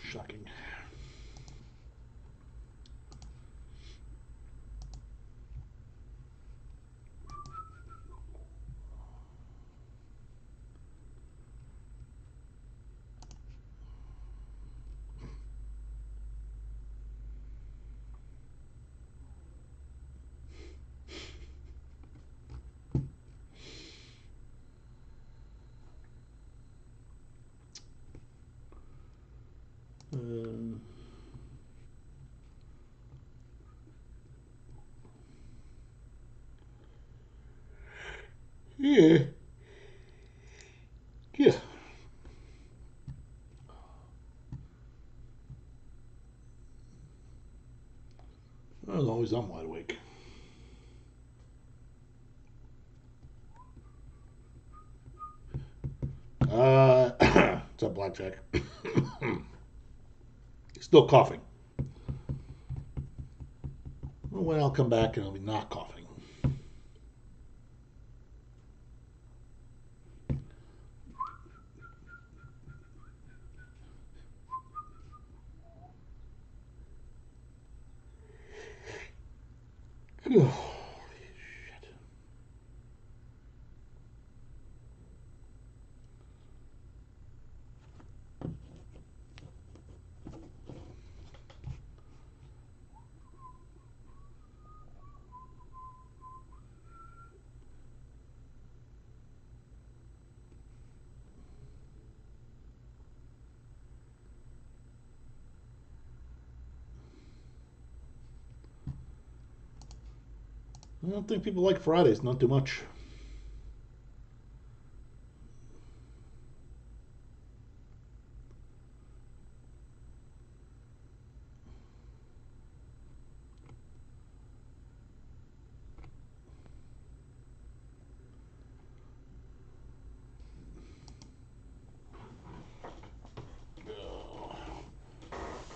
Shocking. Yeah. Yeah. As always, I'm wide awake. What's up, Blackjack? Still coughing. Well, when I'll come back and I'll be not coughing. I don't think people like Fridays, not too much.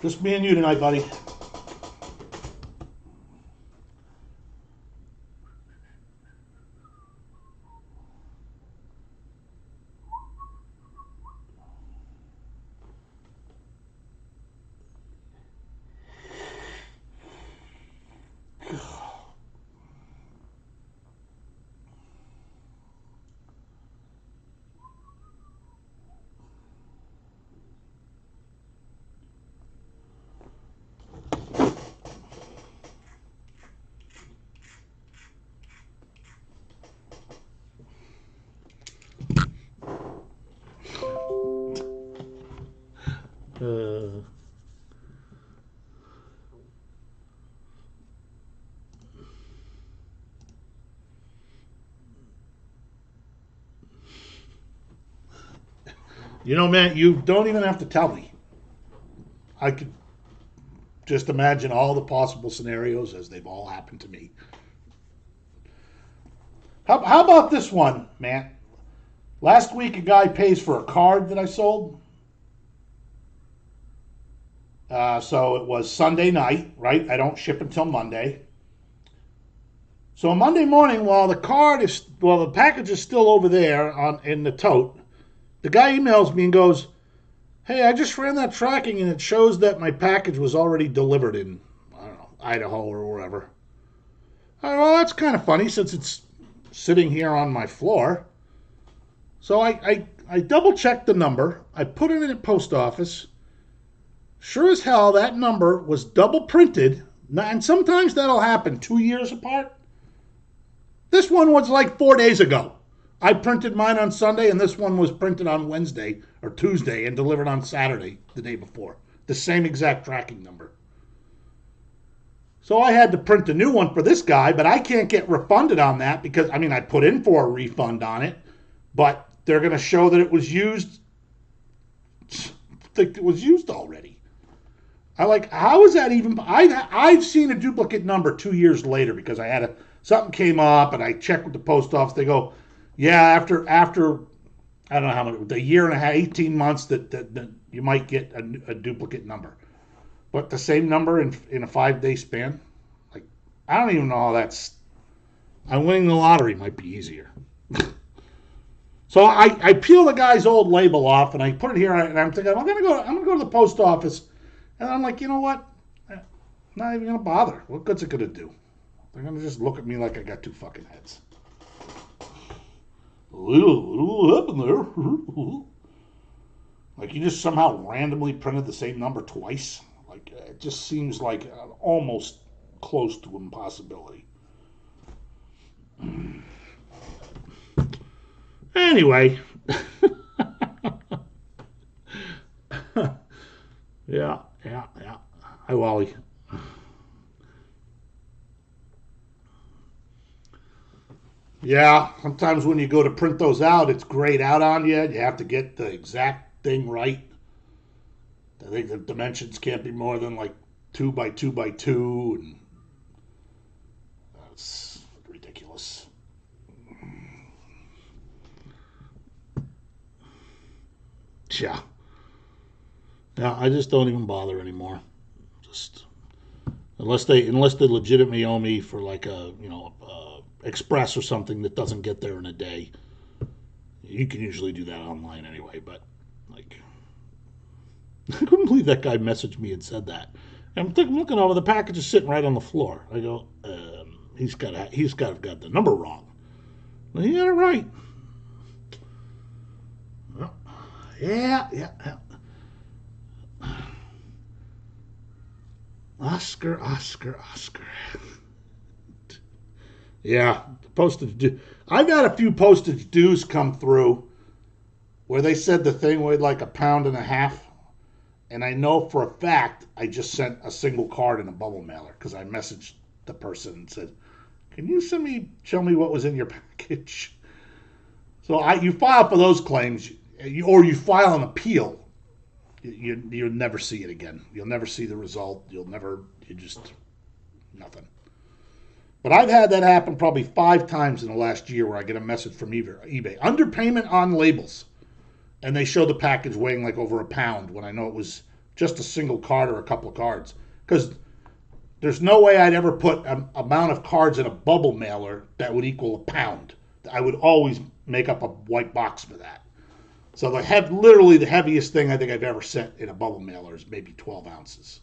Just me and you tonight, buddy. Uh, you know, man, you don't even have to tell me. I could just imagine all the possible scenarios as they've all happened to me. How about this one, man? Last week, a guy pays for a card that I sold. So it was Sunday night, right? I don't ship until Monday. So Monday morning, while the package is still over there in the tote, the guy emails me and goes, "Hey, I just ran that tracking and it shows that my package was already delivered in, I don't know, Idaho or wherever." Well, that's kind of funny since it's sitting here on my floor. So I double checked the number. I put it in the post office. sure as hell that number was double printed, and sometimes that'll happen 2 years apart. This one was like 4 days ago. I printed mine on Sunday, and this one was printed on Wednesday or Tuesday and delivered on Saturday the day before. The same exact tracking number. So I had to print a new one for this guy, but I can't get refunded on that because, I mean, I put in for a refund on it, but they're going to show that it was used. It was used already. How is that even? I've seen a duplicate number 2 years later because something came up and I checked with the post office. They go, yeah, after I don't know how many, the year and a half, 18 months that you might get a duplicate number. But the same number in a 5-day span? Like, I don't even know how that's. I'm winning the lottery might be easier. So I peel the guy's old label off and I put it here and I'm thinking I'm gonna go to the post office, and I'm like, you know what? I'm not even gonna bother. What good's it gonna do? They're gonna just look at me like I got two fucking heads. What happened there? Like you just somehow randomly printed the same number twice. Like it just seems like almost close to impossibility. Anyway. Yeah. Hi, Wally. Yeah, sometimes when you go to print those out, it's grayed out on you. You have to get the exact thing right. I think the dimensions can't be more than like 2 by 2 by 2, and that's ridiculous. Yeah. Yeah, I just don't even bother anymore. Just unless they legitimately owe me for like a express or something that doesn't get there in a day. You can usually do that online anyway, but like I couldn't believe that guy messaged me and said that. And I'm looking over, the package is sitting right on the floor. I go, he's got to have got the number wrong. Well, he got it right. Well, yeah. Oscar. Yeah, postage due. I've had a few postage dues come through where they said the thing weighed like £1.50, and I know for a fact I just sent a single card in a bubble mailer because I messaged the person and said, "Can you show me what was in your package?" So you file for those claims, or you file an appeal. You'll never see it again. You'll never see the result. Nothing. But I've had that happen probably 5 times in the last year where I get a message from eBay. Underpayment on labels. And they show the package weighing like over £1 when I know it was just a single card or a couple of cards. Because there's no way I'd ever put an amount of cards in a bubble mailer that would equal £1. I would always make up a white box for that. So literally the heaviest thing I think I've ever sent in a bubble mailer is maybe 12 ounces.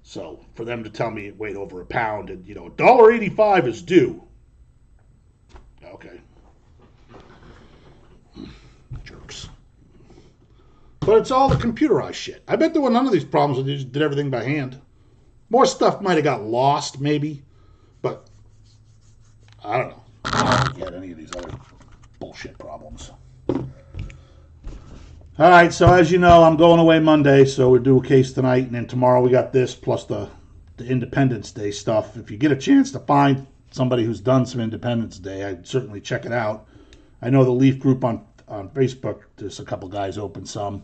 So for them to tell me it weighed over £1 and $1.85 is due. Okay. Jerks. But it's all the computerized shit. I bet there were none of these problems when they just did everything by hand. More stuff might have got lost, maybe. But I don't know. I don't get any of these other bullshit problems. All right, so as you know, I'm going away Monday, so we'll do a case tonight, and then tomorrow we got this plus the Independence Day stuff. If you get a chance to find somebody who's done some Independence Day, I'd certainly check it out. I know the Leaf group on Facebook, there's a couple guys open some.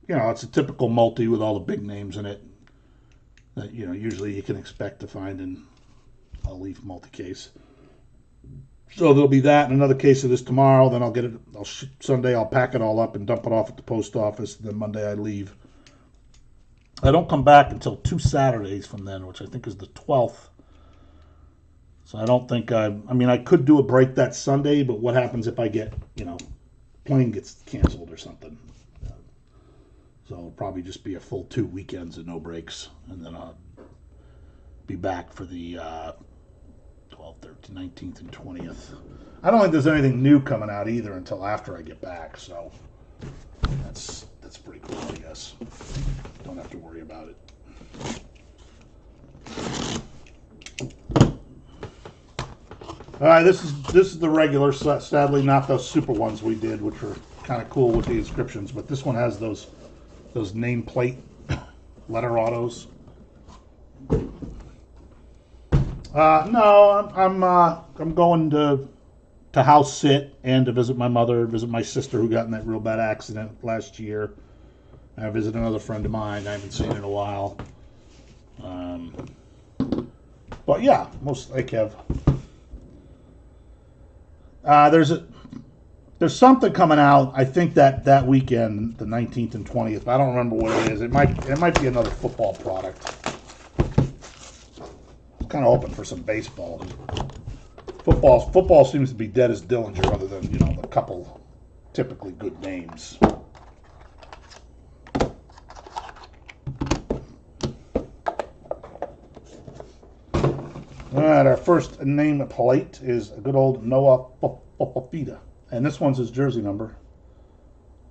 It's a typical multi with all the big names in it that, usually you can expect to find in a Leaf multi-case. So there'll be that and another case of this tomorrow. Then I'll get it. Sunday I'll pack it all up and dump it off at the post office. Then Monday I leave. I don't come back until 2 Saturdays from then, which I think is the 12th. So I don't think I could do a break that Sunday, but what happens if I get, plane gets canceled or something? So it'll probably just be a full 2 weekends and no breaks, and then I'll be back for the 12th, 13th, 19th, and 20th. I don't think there's anything new coming out either until after I get back, so that's That's pretty cool, I guess. Don't have to worry about it. All right, this is the regular. Sadly, not those super ones we did, which were kind of cool with the inscriptions. But this one has those nameplate letter autos. No, I'm going to house sit and to visit my mother, visit my sister who got in that real bad accident last year. I visit another friend of mine I haven't seen in a while. But yeah, most like have. There's something coming out. I think that weekend, the 19th and 20th. I don't remember what it is. It might be another football product. I'm kind of hoping for some baseball. Football seems to be dead as Dillinger, other than a couple typically good names. All right, our first name plate is a good old Noah Fifita. And this one's his jersey number,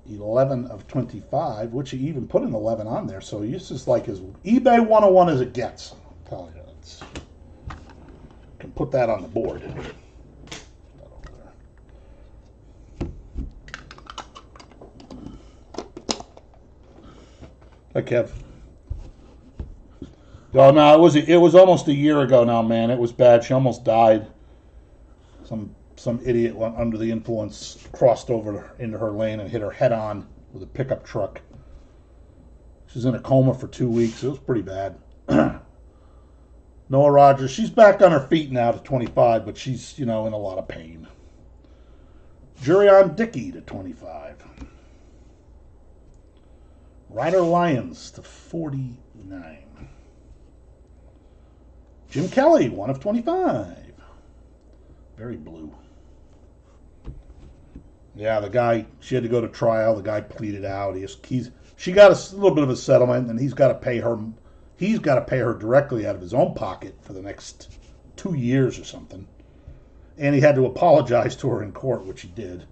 11 of 25, which he even put an 11 on there. So this is like as eBay 101 as it gets. I'm telling you, can put that on the board. Hi, Kev. Oh no, it was almost a year ago now, man. It was bad. She almost died. Some idiot went under the influence, crossed over into her lane and hit her head on with a pickup truck. She's in a coma for 2 weeks. It was pretty bad. Noah Rogers, she's back on her feet now to 25, but she's, in a lot of pain. Jurion Dickey to 25. Ryder Lyons to 49. Jim Kelly, 1 of 25. Very blue. Yeah, the guy, she had to go to trial. The guy pleaded out. She got a little bit of a settlement, and he's got to pay her. He's got to pay her directly out of his own pocket for the next 2 years or something. And he had to apologize to her in court, which he did.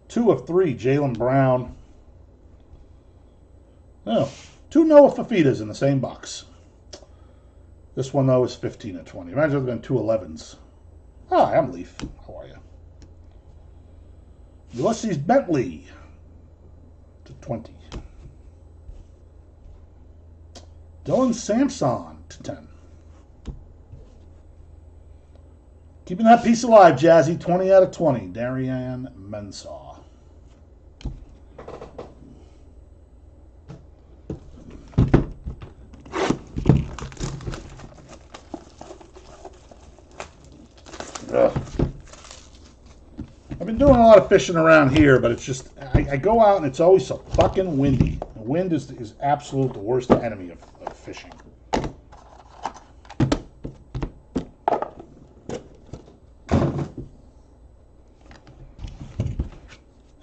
2 of 3, Jaylen Brown. Oh, 2 Noah Fifitas in the same box. This one, though, is 15 of 20. Imagine there been 2 11s. Hi, I'm Leaf. How are you? Ulysses Bentley to 20. Dylan Sampson to 10. Keeping that piece alive, Jazzy. 20 out of 20. Darian Mensah. I've been doing a lot of fishing around here, but it's just, I go out and it's always so fucking windy. The wind is absolute the worst enemy of fishing.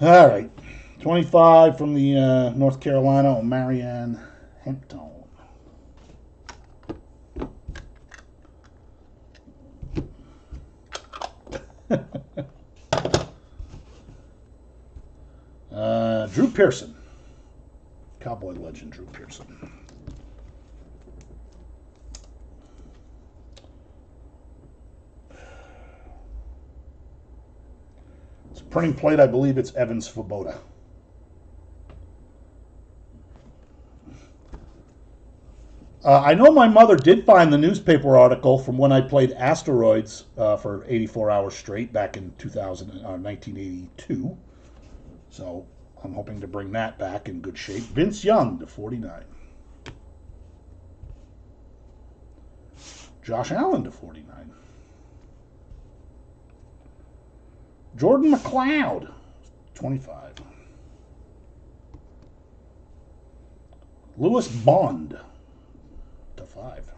All right. 25 from the North Carolina, Marianne Hampton. Drew Pearson. Cowboy legend Drew Pearson. It's a printing plate. I believe it's Evan Svoboda. I know my mother did find the newspaper article from when I played Asteroids for 84 hours straight back in 1982. So I'm hoping to bring that back in good shape. Vince Young to 49. Josh Allen to 49. Jordan McLeod, 25. Lewis Bond to 5.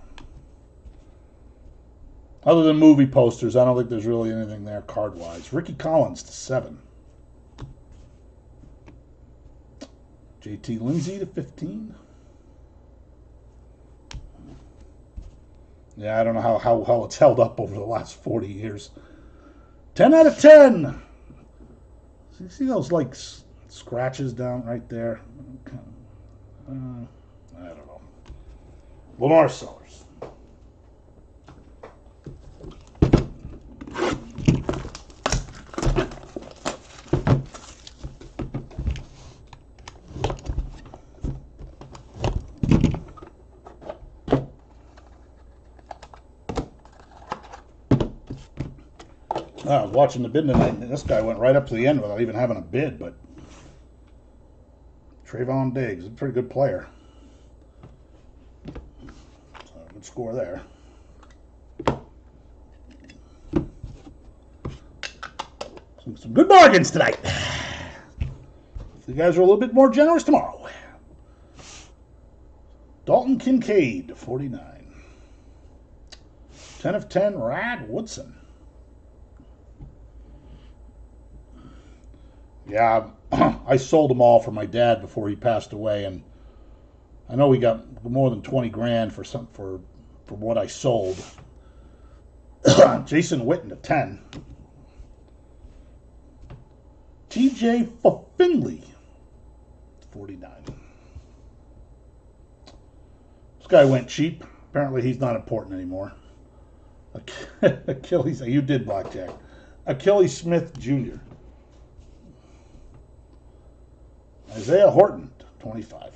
Other than movie posters, I don't think there's really anything there card-wise. Ricky Collins to 7. JT Lindsay to 15. Yeah, I don't know how well it's held up over the last 40 years. 10 out of 10. So you see those, like, Scratches down right there. I don't know. Lamar Sellers. I was watching the bid tonight, and this guy went right up to the end without even having a bid, but Trayvon Diggs, a pretty good player. So, good score there. Some good bargains tonight. You guys are a little bit more generous tomorrow. Dalton Kincaid, 49. 10 of 10, Rad Woodson. Yeah, I sold them all for my dad before he passed away, and I know we got more than 20 grand for what I sold. Jason Witten at 10. TJ Finley, 49. This guy went cheap. Apparently he's not important anymore. Achilles, you did blackjack. Achilles Smith Jr. Isaiah Horton, 25.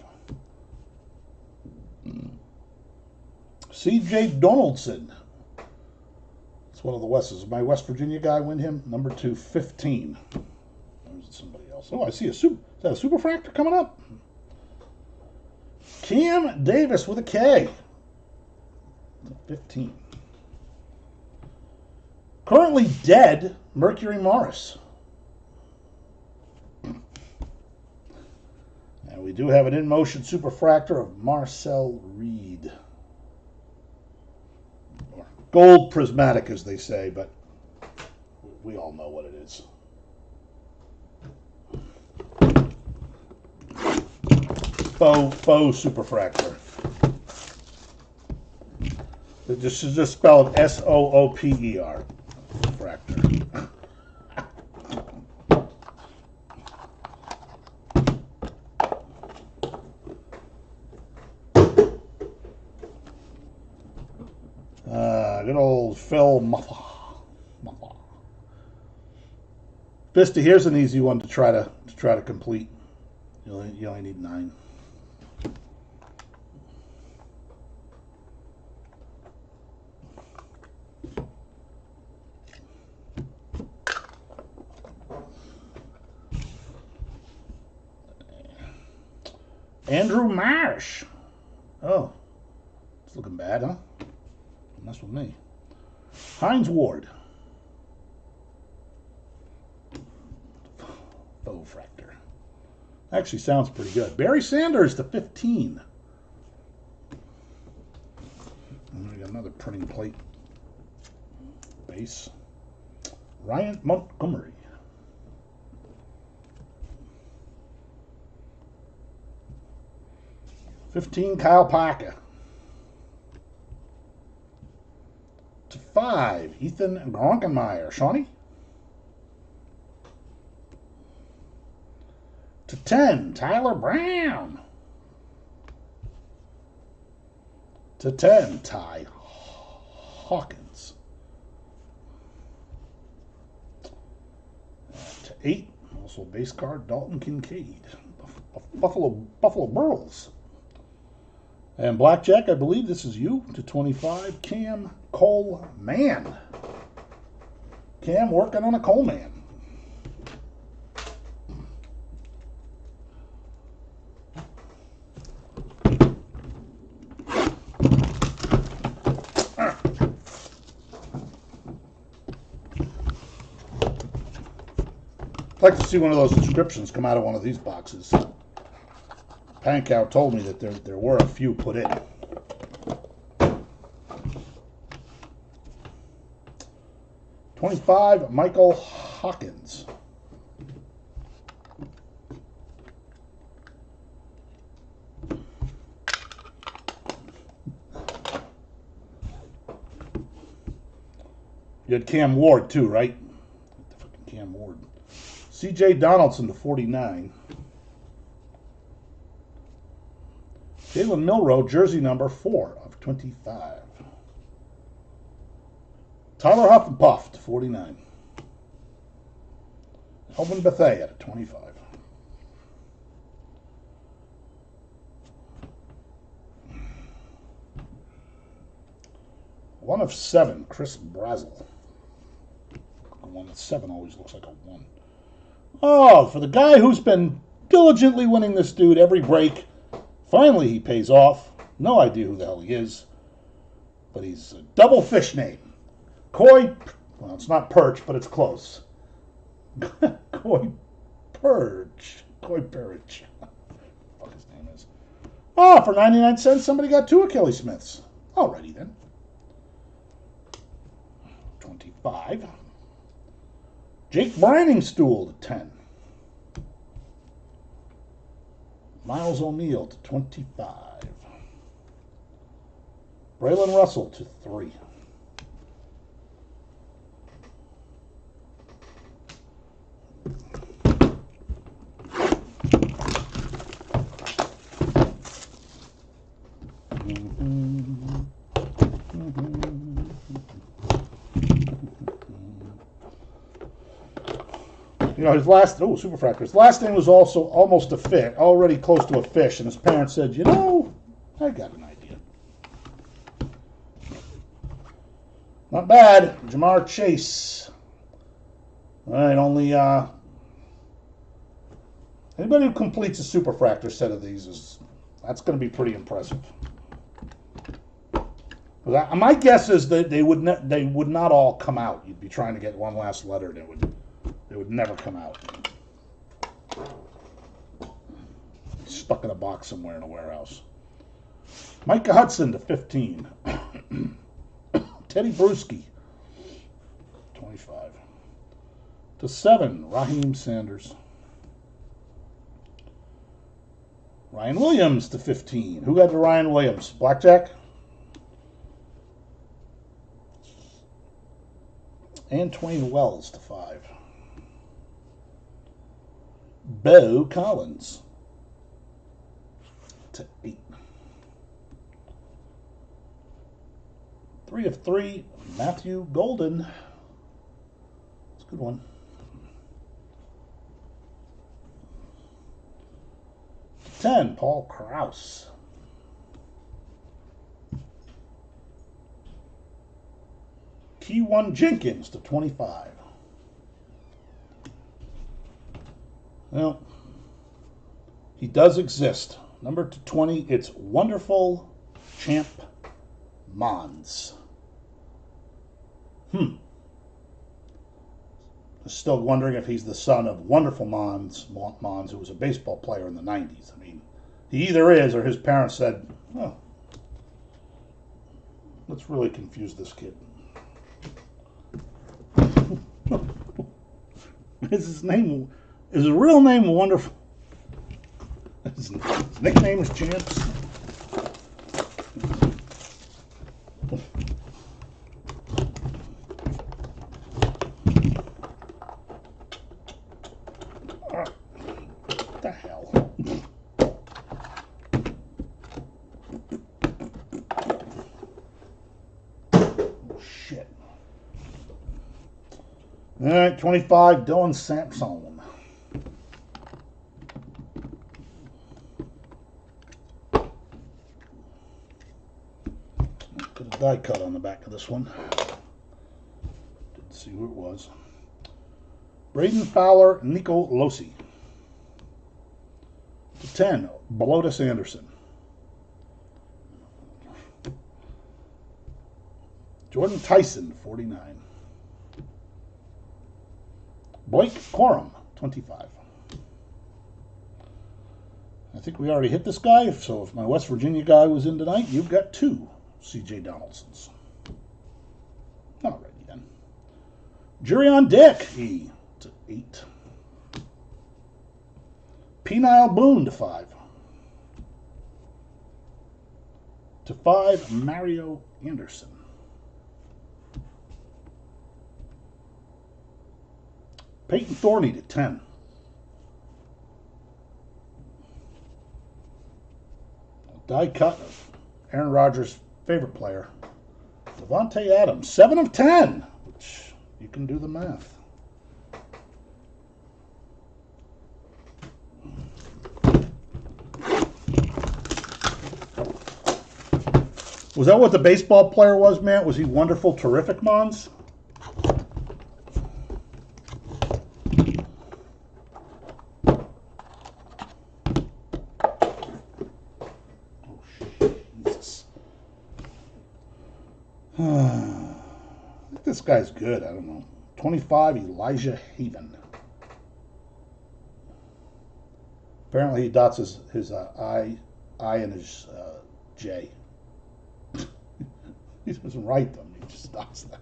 C.J. Donaldson. It's one of the Wes's. My West Virginia guy win him. Number 2, 15. There's somebody else. Oh, I see is that a superfractor coming up? Cam Davis with a K. 15. Currently dead, Mercury Morris. And we do have an in-motion superfractor of Marcel Reed. Or gold prismatic, as they say, but we all know what it is. Faux superfractor. This is just spelled S-O-O-P-E-R. Fractor. Good old Phil Muffa. Vista, here's an easy one to try to complete. You only need 9. Andrew Marsh. Oh, it's looking bad, huh? Don't mess with me. Hines Ward. Faux fractor. Actually sounds pretty good. Barry Sanders to 15. And we got another printing plate base. Ryan Montgomery. 15, Kyle Parker. To 5, Ethan Gronkenmeyer. Shawnee. To 10, Tyler Brown. To 10, Ty Hawkins. To 8, also base card, Dalton Kincaid. Buffalo Burls. And Blackjack, I believe this is you, to 25, Cam Coleman. Cam working on a Coleman. I'd like to see one of those inscriptions come out of one of these boxes. Pankow told me that there were a few put in. $25, Michael Hawkins. You had Cam Ward too, right? The fucking Cam Ward. C.J. Donaldson to 49. Jalen Milroe, jersey number 4 of 25. Tyler Huff and Puff to 49. Elvin Bethea at 25. One of 7, Chris Brazel. The one at 7 always looks like a 1. Oh, for the guy who's been diligently winning this dude every break. Finally, he pays off. No idea who the hell he is. But he's a double fish name. Koi, well, it's not perch, but it's close. Koi Purge. Koi Purge. What the fuck his name is. Oh, for 99 cents, somebody got 2 Achilles Smiths. Alrighty then. 25. Jake Briningstool to 10. Miles O'Neill to 25. Braylon Russell to 3. You know, his last, Superfractor. His last name was also almost a fish, already close to a fish, and his parents said, you know, I got an idea. Not bad. Jamar Chase. All right, only, anybody who completes a Superfractor set of these that's going to be pretty impressive. My guess is that they would not all come out. You'd be trying to get one last letter, and it would never come out. Stuck in a box somewhere in a warehouse. Micah Hudson to 15. Teddy Bruschi, 25. To 7, Raheem Sanders. Ryan Williams to 15. Who got to Ryan Williams? Blackjack? And Twain Wells to 5. Bo Collins to 8. 3 of 3, Matthew Golden. That's a good one. 10, Paul Krause. Keyone Jenkins to 25. Well, he does exist. Number to 20, it's Wonderful Champ Mons. Still wondering if he's the son of Wonderful Mons, who was a baseball player in the 90s. I mean, he either is or his parents said, oh, let's really confuse this kid. Is his real name Wonderful? His nickname is Champs. What the hell? Oh, shit. All right, 25, Dylan Sampson. Put a die cut on the back of this one. Didn't see who it was. Braden Fowler, Nico Losi. To 10, Belotus Anderson. Jordan Tyson, 49. Blake Corum, 25. I think we already hit this guy, so if my West Virginia guy was in tonight, you've got 2 C.J. Donaldsons. Alrighty then. Jurion Dick, E to 8. Penile Boone to 5. To 5, Mario Anderson. Peyton Thorney to 10. Die cut of Aaron Rodgers' favorite player, Davante Adams, 7 of 10, which you can do the math. Was that what the baseball player was, man? Was he wonderful, terrific, Mons? I think this guy's good. I don't know. 25, Elijah Haven. Apparently he dots his I and his J. He doesn't write them. He just dots them.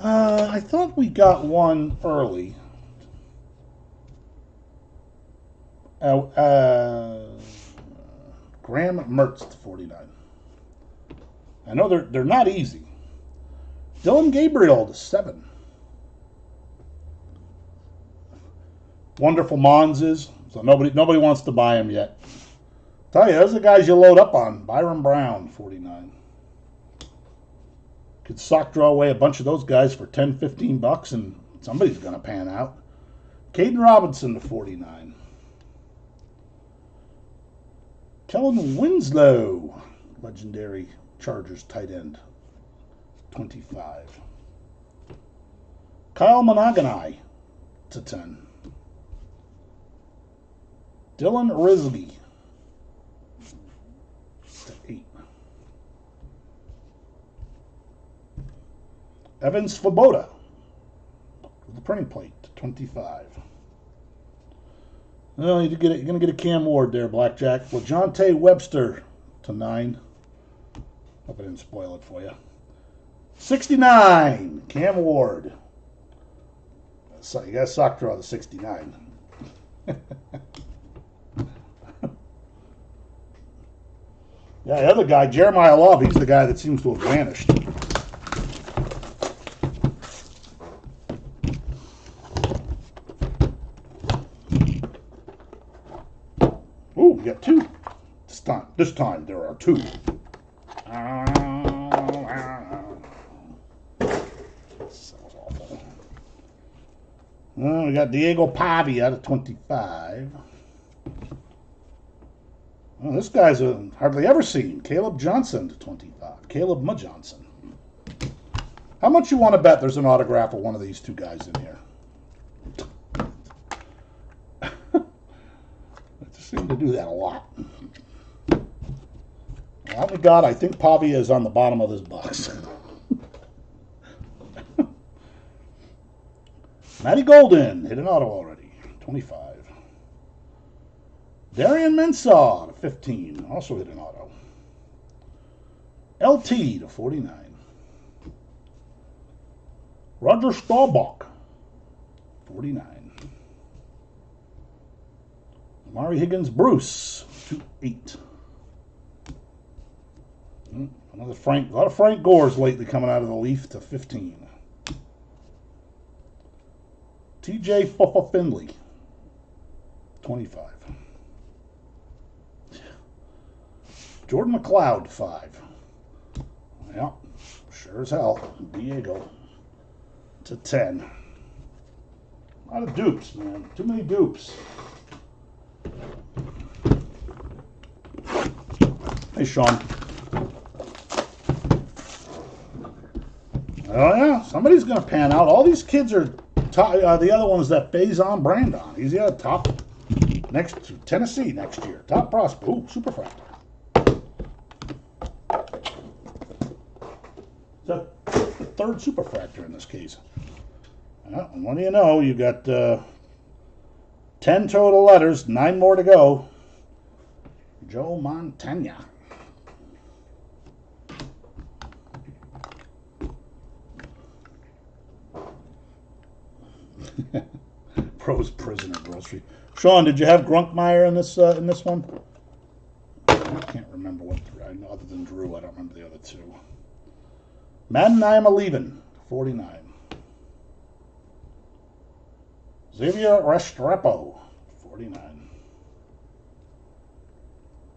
I thought we got one early. Graham Mertz to 49. I know they're not easy. Dylan Gabriel to 7. Wonderful Monses. So nobody wants to buy him yet. Tell you, those are the guys you load up on. Byron Brown, 49. Could sock draw away a bunch of those guys for 10, 15 bucks, and somebody's going to pan out. Caden Robinson to 49. Kellen Winslow, legendary Chargers tight end, 25. Kyle Monogany to 10. Dylan Rizby to 8. Evan Svoboda with the printing plate to 25. Well, you're going to get a Cam Ward there, Blackjack. LaJohntay Webster to 9. Hope I didn't spoil it for you. 69, Cam Ward. So you got to sock draw the 69. Yeah, the other guy, Jeremiah Love, he's the guy that seems to have vanished. Ooh, we got 2. This time there are 2. Sounds awful. Well, we got Diego Pavia to 25. Well, this guy's hardly ever seen. Caleb Johnson to 25. Caleb M. Johnson. How much you want to bet there's an autograph of one of these two guys in here? I just seem to do that a lot. Oh my God, I think Pavia is on the bottom of this box. Matty Golden hit an auto already. 25. Darian Mensah to 15, also hit an auto. LT to 49. Roger Staubach, 49. Amari Higgins Bruce to 8. Another Frank, a lot of Frank Gores lately coming out of the Leaf to 15. TJ Fuffa Finley, 25. Jordan McLeod, 5. Yeah, sure as hell. Diego to 10. A lot of dupes, man. Too many dupes. Hey, Sean. Oh, yeah. Somebody's going to pan out. All these kids are top. The other one is that Faison Brandon. He's the top next to Tennessee next year. Top prospect. Ooh, Superfractor. The third Superfractor in this case. Well, and what do you know? You got 10 total letters, 9 more to go. Joe Montana. Pros Prisoner Grocery. Sean, did you have Grunkmeyer in this one? I can't remember what I know other than Drew. I don't remember the other two. Madden I am a leaving, 49. Xavier Restrepo, 49.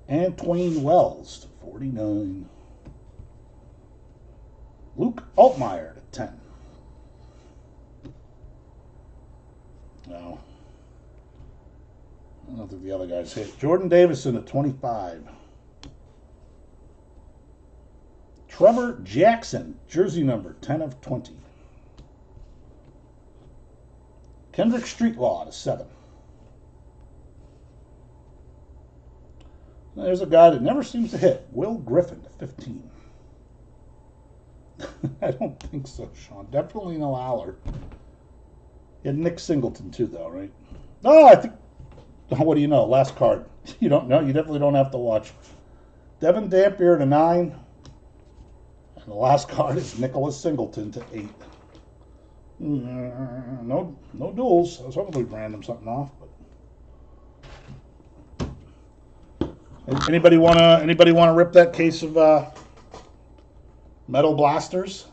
Antwain Wells, to 49. Luke Altmaier, to 10. No. I don't think the other guys hit. Jordan Davison, to 25. Trevor Jackson, jersey number 10 of 20. Kendrick Streetlaw to 7. There's a guy that never seems to hit. Will Griffin to 15. I don't think so, Sean. Definitely no Aller. You had Nick Singleton too, though, right? Oh, I think. What do you know? Last card. You don't know. You definitely don't have to watch. Devin Dampier to 9. And the last card is Nicholas Singleton to 8. No duels. I was hoping we'd random something off, but anybody wanna rip that case of Metal Blasters?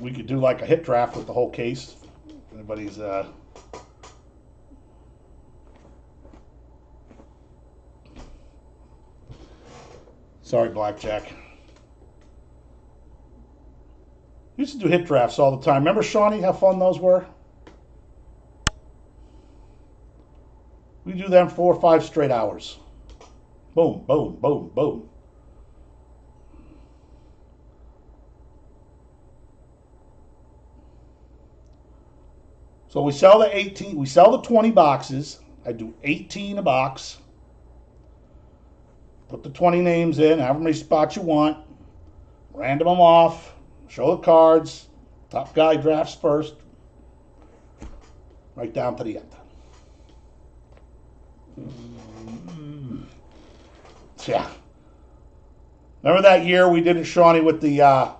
We could do like a hit draft with the whole case. If anybody's sorry, Blackjack. We used to do hit drafts all the time. Remember, Shawnee, how fun those were? We do them 4 or 5 straight hours. Boom, boom, boom, boom. So we sell the 18, we sell the 20 boxes. I do 18 a box. Put the 20 names in, however many spots you want. Random them off. Show the cards. Top guy drafts first. Right down to the end. Yeah. Remember that year we did it, Shawnee, with the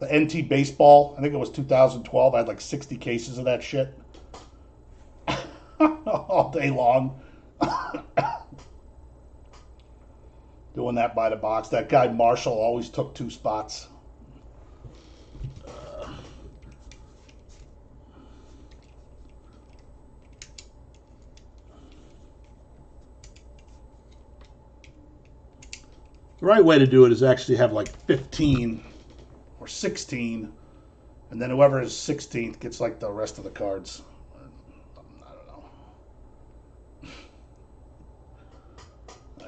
NT baseball? I think it was 2012. I had like 60 cases of that shit. All day long. Doing that by the box. That guy Marshall always took 2 spots. The right way to do it is actually have like 15 or 16, and then whoever is 16th gets like the rest of the cards. I don't know.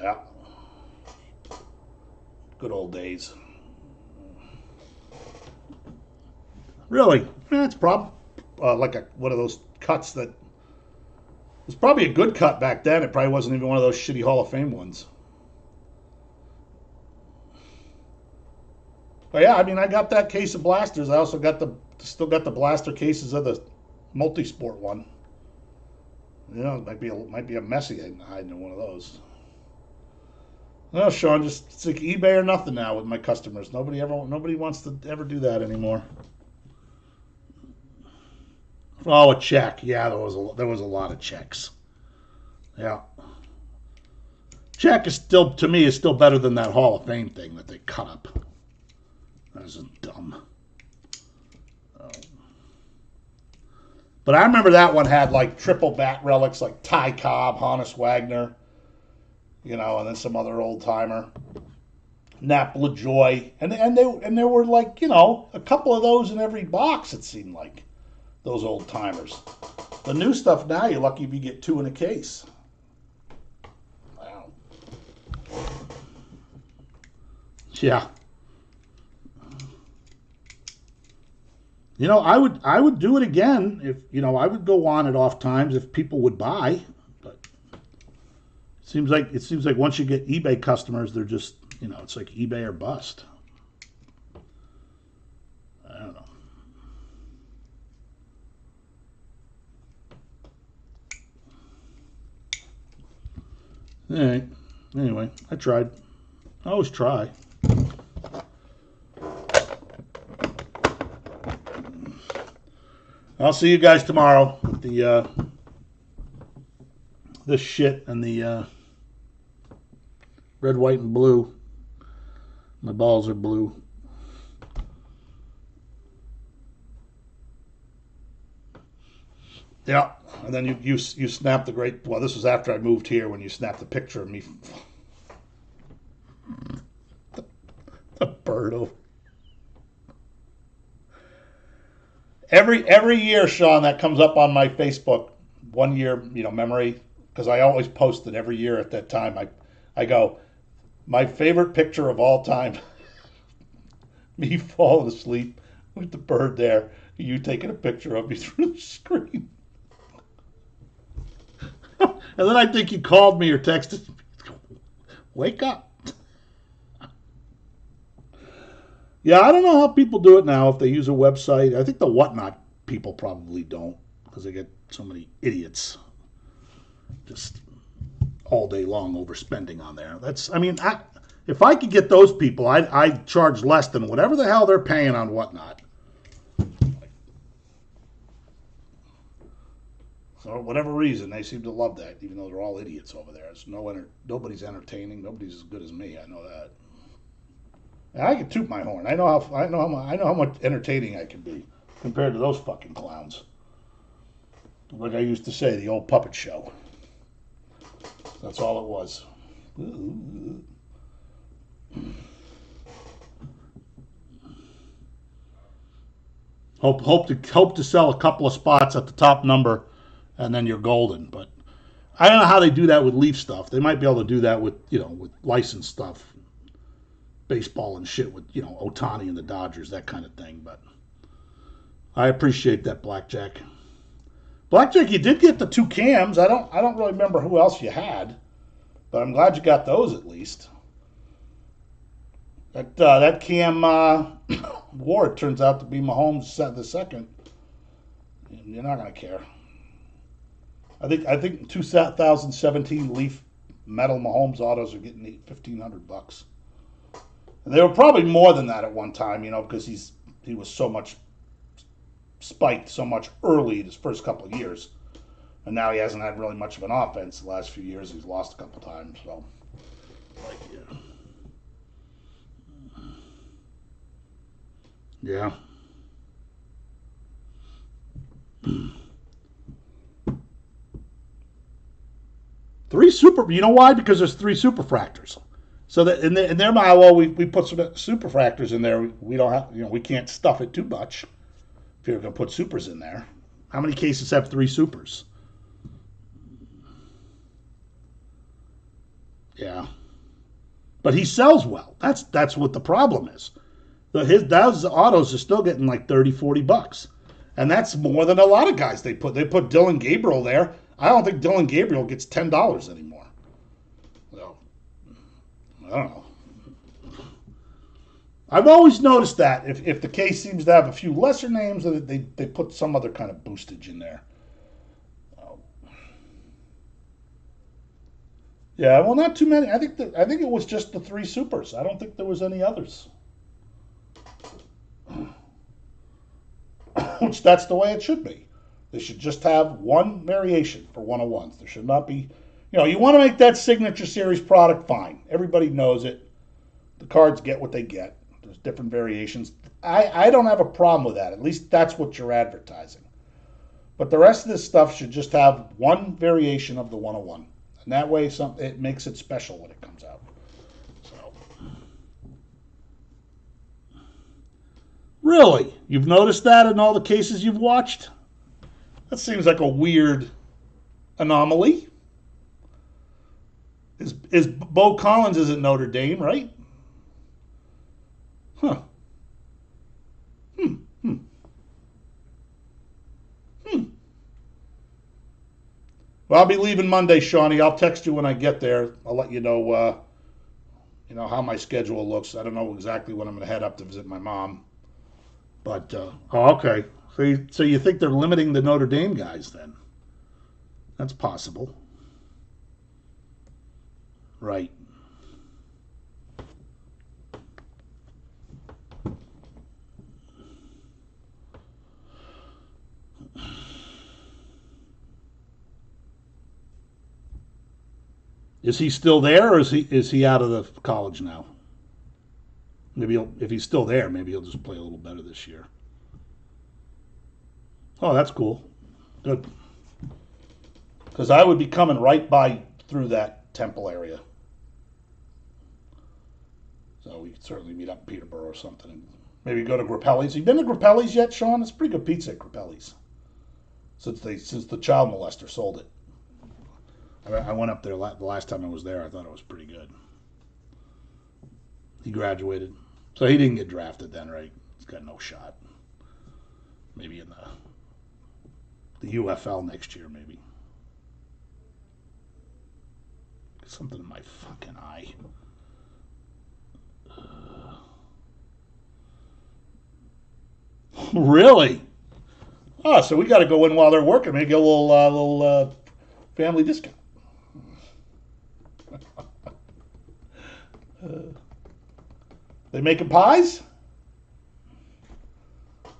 Yeah. Good old days. Really? It's probably like one of those cuts that was probably a good cut back then. It probably wasn't even one of those shitty Hall of Fame ones. But yeah, I mean, I got that case of blasters. I also still got the blaster cases of the multi-sport one. You know, it might be a messy hiding in one of those. No, Sean, it's like eBay or nothing now with my customers. Nobody wants to ever do that anymore. Oh, a check. Yeah, there was a lot of checks. Yeah. Check is still, to me, is still better than that Hall of Fame thing that they cut up. That was dumb. But I remember that one had like triple bat relics like Ty Cobb, Honus Wagner, you know, and then some other old timer, Nap LaJoy, and there were like, you know, a couple of those in every box. It seemed like those old timers. The new stuff now, you're lucky if you get 2 in a case. Wow. Yeah. You know, I would do it again if, you know, I would go on at off times if people would buy. But it seems like once you get eBay customers, they're just, you know, it's like eBay or bust. I don't know. All right. Anyway, I tried. I always try. I'll see you guys tomorrow with the this shit and the red, white, and blue. My balls are blue. Yeah, and then you snapped the great. Well, this was after I moved here when you snapped the picture of me, the bird over. Every year, Sean, that comes up on my Facebook. 1 year, memory, because I always post it every year at that time. I go, my favorite picture of all time, me falling asleep with the bird there, you taking a picture of me through the screen. And then I think you called me or texted me, wake up. Yeah, I don't know how people do it now if they use a website. I think the Whatnot people probably don't because they get so many idiots just all day long overspending on there. If I could get those people, I'd charge less than whatever the hell they're paying on Whatnot. So, for whatever reason, they seem to love that, even though they're all idiots over there. It's nobody's entertaining. Nobody's as good as me. I know that. And I can toot my horn. I know how much entertaining I can be compared to those fucking clowns. Like I used to say, the old puppet show. That's all it was. Hope to sell a couple of spots at the top number, and then you're golden. But I don't know how they do that with Leaf stuff. They might be able to do that with with licensed stuff, baseball and shit with Ohtani and the Dodgers, that kind of thing. But I appreciate that, Blackjack. Blackjack, you did get the 2 cams. I don't really remember who else you had, but I'm glad you got those at least. That Cam Ward turns out to be Mahomes the second. You're not gonna care. I think 2017 Leaf metal Mahomes autos are getting $1,500, and they were probably more than that at one time. Because he was so much spiked so much early in his first couple of years, and now he hasn't had really much of an offense the last few years. He's lost a couple times, so yeah. 3 super. You know why? Because there's 3 superfractors. So that in their mind, well, we put some superfractors in there. We don't have, we can't stuff it too much. If you're going to put supers in there, how many cases have 3 supers? Yeah, but he sells well. That's what the problem is. Those autos are still getting like $30-$40, and that's more than a lot of guys they put. They put Dylan Gabriel there. I don't think Dylan Gabriel gets $10 anymore. So I don't know. I've always noticed that if the case seems to have a few lesser names, they put some other kind of boostage in there. Yeah, well, not too many. I think it was just the 3 supers. I don't think there was any others. Which that's the way it should be. They should just have one variation for 101s. There should not be, you want to make that signature series product, fine. Everybody knows it. The cards get what they get. There's different variations. I don't have a problem with that. At least that's what you're advertising. But the rest of this stuff should just have one variation of the 101. And that way it makes it special when it comes out. So, really? You've noticed that in all the cases you've watched? That seems like a weird anomaly. Is Bo Collins is at Notre Dame, right? Huh. Well, I'll be leaving Monday, Shawnee. I'll text you when I get there. I'll let you know, how my schedule looks. I don't know exactly when I'm going to head up to visit my mom. But, okay. So you think they're limiting the Notre Dame guys then? That's possible. Right. Is he still there, or is he out of the college now? Maybe if he's still there, maybe he'll just play a little better this year. Oh, that's cool. Good. because I would be coming right by through that Temple area. So we could certainly meet up in Peterborough or something. Maybe go to Grappelli's. You been to Grappelli's yet, Sean? It's pretty good pizza at Grappelli's. Since the child molester sold it. I went up there the last time I was there. I thought it was pretty good. He graduated. So he didn't get drafted then, right? He's got no shot. Maybe in the UFL next year, maybe. Something in my fucking eye. Really? Oh, so we got to go in while they're working. Maybe get a little family discount. They making pies? I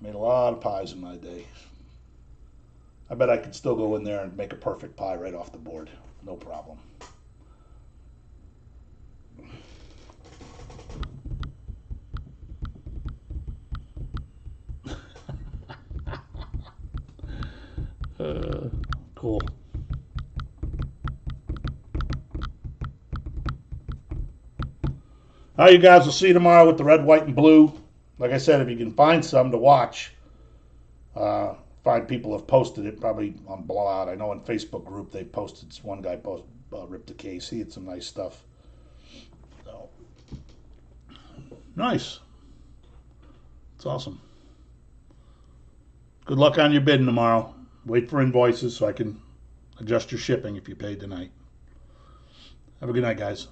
made a lot of pies in my day. I bet I could still go in there and make a perfect pie right off the board. No problem. Cool. All right, you guys, will see you tomorrow with the red, white, and blue. Like I said, if you can find some to watch, find people have posted it, probably on Blowout. I know in Facebook group they posted, one guy ripped a case. He had some nice stuff. So, nice. It's awesome. Good luck on your bidding tomorrow. Wait for invoices so I can adjust your shipping if you paid tonight. Have a good night, guys.